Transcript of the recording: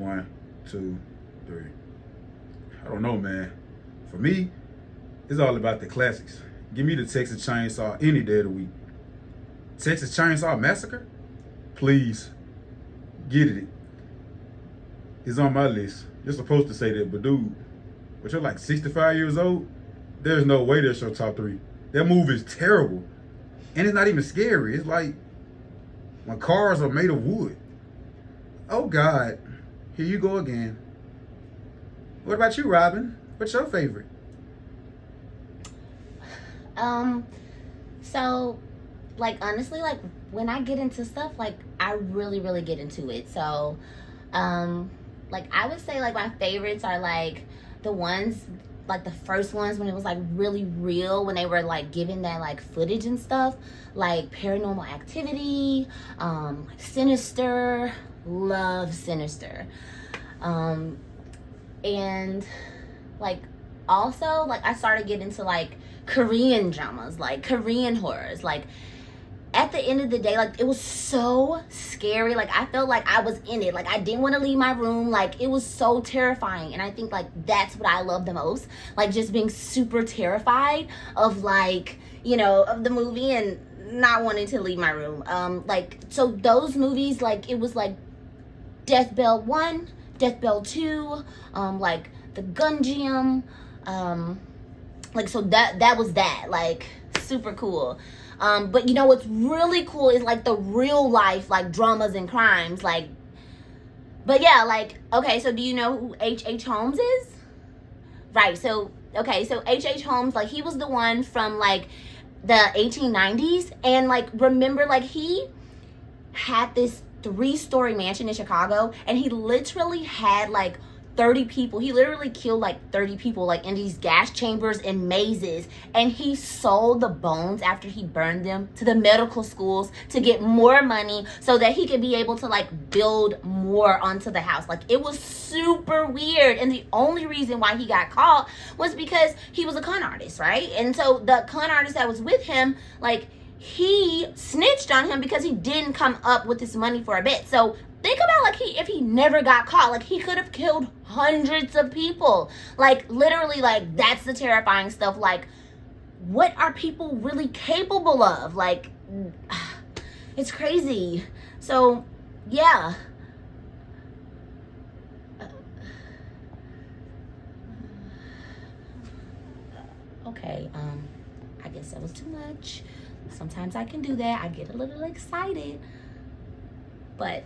1, 2, 3. I don't know, man. For me, it's all about the classics. Give me the Texas Chainsaw any day of the week. Texas Chainsaw Massacre? Please, get it. It's on my list. You're supposed to say that, but dude, but you're like 65 years old, there's no way that's your top 3. That movie is terrible. And it's not even scary. It's like when cars are made of wood. Oh God, here you go again. What about you, Robin? What's your favorite? So, like, honestly, like, when I get into stuff, like, I really, really get into it. So, like, I would say, like, my favorites are, like, the ones, like, the first ones when it was, like, really real, when they were, like, giving that, like, footage and stuff, like Paranormal Activity, like Sinister. Love Sinister. And, like, also, like, I started getting into, like, Korean dramas, like Korean horrors. Like, at the end of the day, like, it was so scary. Like, I felt like I was in it. Like, I didn't want to leave my room. Like, it was so terrifying. And I think, like, that's what I love the most. Like, just being super terrified of, like, you know, of the movie and not wanting to leave my room. Like, so those movies, like, it was, like, Death Bell 1, Death Bell 2, like, The Gungeon, like, so that was that, like, super cool. But you know what's really cool is, like, the real life, like, dramas and crimes, like, but yeah, like, okay, so do you know who H.H. Holmes is? Right, so, okay, so H.H. Holmes, like, he was the one from, like, the 1890s, and, like, remember, like, he had this 3-story mansion in Chicago, and he literally had, like, 30 people. He literally killed like 30 people, like, in these gas chambers and mazes, and he sold the bones after he burned them to the medical schools to get more money so that he could be able to, like, build more onto the house. Like, it was super weird, and the only reason why he got caught was because he was a con artist, right? And so the con artist that was with him, like, he snitched on him because he didn't come up with this money for a bit. So think about, like, if he never got caught, like, he could have killed hundreds of people. Like, literally, like, that's the terrifying stuff. Like, what are people really capable of? Like, it's crazy. So, yeah. Okay, I guess that was too much. Sometimes I can do that. I get a little excited. But